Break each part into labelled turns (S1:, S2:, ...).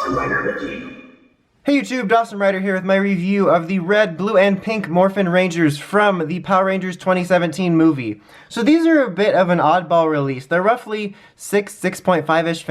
S1: Dawson Rider Wiki.
S2: Hey YouTube, Dawson Rider here with my review of the red, blue, and pink Morphin Rangers from the Power Rangers 2017 movie. So these are a bit of an oddball release. They're roughly 6.5-ish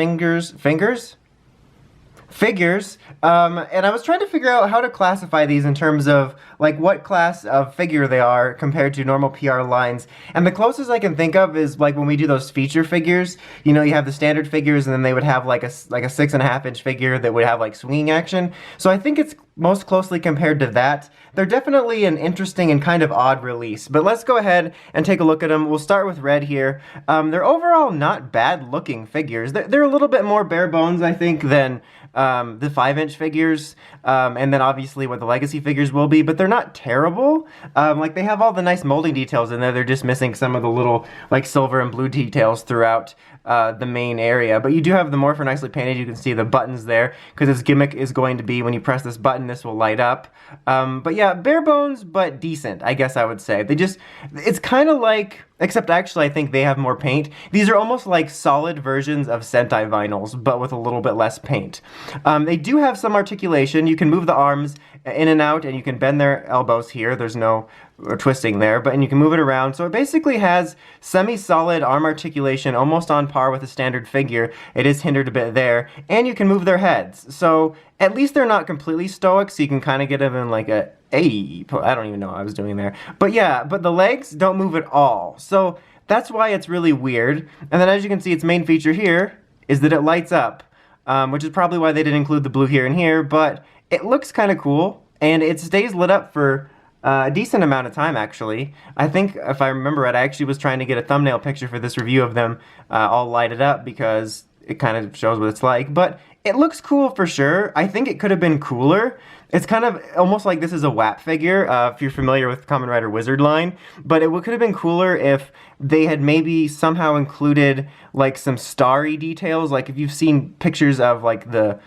S2: figures, and I was trying to figure out how to classify these in terms of like what class of figure they are compared to normal PR lines. And the closest I can think of is like when we do those feature figures, you know, you have the standard figures and then they would have like a 6.5-inch figure that would have like swinging action. So I think it's most closely compared to that. They're definitely an interesting and kind of odd release, but let's go ahead and take a look at them. We'll start with red here. They're overall not bad looking figures. They're a little bit more bare bones, I think, than the 5-inch figures, and then obviously what the legacy figures will be, but they're not terrible. Like they have all the nice molding details in there. They're just missing some of the little like silver and blue details throughout the main area. But you do have the Morphin nicely painted. You can see the buttons there because its gimmick is going to be when you press this button, this will light up. But yeah, bare bones, but decent, I guess I would say. It's kind of like, except actually I think they have more paint. These are almost like solid versions of Sentai vinyls, but with a little bit less paint. They do have some articulation. You can move the arms in and out, and you can bend their elbows here. There's no twisting there, and you can move it around. So it basically has semi-solid arm articulation, almost on par with a standard figure. It is hindered a bit there, and you can move their heads. So at least they're not completely stoic, so you can kind of get them in like a, I don't even know what I was doing there. But yeah, but the legs don't move at all. So that's why it's really weird. And then as you can see, its main feature here is that it lights up, which is probably why they didn't include the blue here and here, but it looks kind of cool, and it stays lit up for a decent amount of time, actually. I think, if I remember right, I actually was trying to get a thumbnail picture for this review of them all lighted up because it kind of shows what it's like, but it looks cool for sure. I think it could have been cooler. It's kind of almost like this is a WAP figure, if you're familiar with Kamen Rider Wizard line, but it could have been cooler if they had maybe somehow included like some starry details, like if you've seen pictures of like the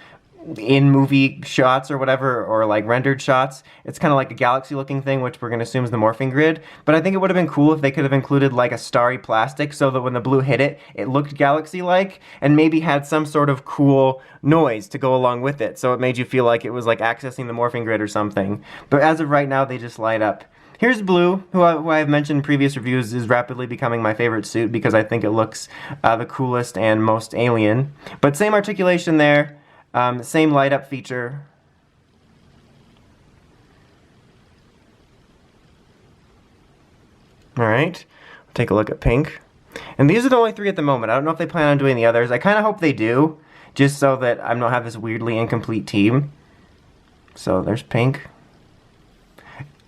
S2: in-movie shots or whatever, or like rendered shots, it's kind of like a galaxy looking thing, which we're going to assume is the morphing grid. But I think it would have been cool if they could have included like a starry plastic so that when the blue hit it, it looked galaxy-like, and maybe had some sort of cool noise to go along with it, so it made you feel like it was like accessing the morphing grid or something. But as of right now, they just light up. Here's Blue, who I have mentioned in previous reviews is rapidly becoming my favorite suit because I think it looks the coolest and most alien. But same articulation there. Same light up feature. Alright, take a look at pink. And these are the only three at the moment. I don't know if they plan on doing the others. I kind of hope they do, just so that I don't have this weirdly incomplete team. So there's pink.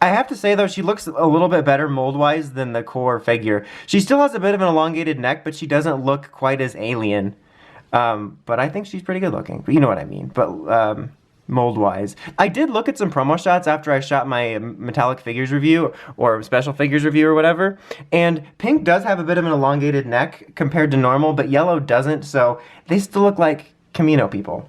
S2: I have to say though, she looks a little bit better mold-wise than the core figure. She still has a bit of an elongated neck, but she doesn't look quite as alien. But I think she's pretty good looking, but you know what I mean. But mold-wise, I did look at some promo shots after I shot my metallic figures review or special figures review or whatever, and pink does have a bit of an elongated neck compared to normal, but yellow doesn't, so they still look like Camino people.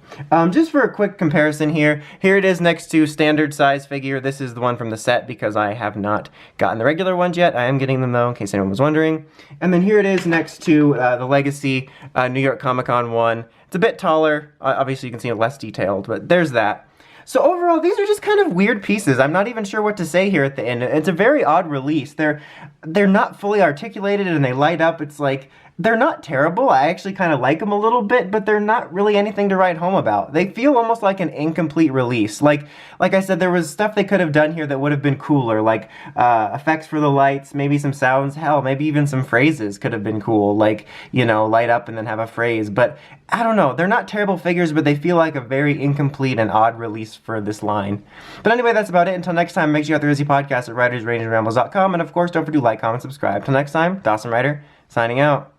S2: Just for a quick comparison here it is next to standard size figure. This is the one from the set because I have not gotten the regular ones yet. I am getting them though, in case anyone was wondering. And then here it is next to the Legacy New York Comic Con one. It's a bit taller. Obviously you can see it less detailed, but there's that. So overall, these are just kind of weird pieces. I'm not even sure what to say here at the end. It's a very odd release. They're not fully articulated and they light up. It's like, they're not terrible. I actually kind of like them a little bit, but they're not really anything to write home about. They feel almost like an incomplete release. Like I said, there was stuff they could have done here that would have been cooler, like effects for the lights, maybe some sounds, hell, maybe even some phrases could have been cool, like, you know, light up and then have a phrase. But I don't know, they're not terrible figures, but they feel like a very incomplete and odd release for this line. But anyway, that's about it. Until next time, make sure you got the Rizzy Podcast at writersrangeandrambles.com, and of course, don't forget to like, comment, subscribe. Till next time, Dawson Rider, signing out.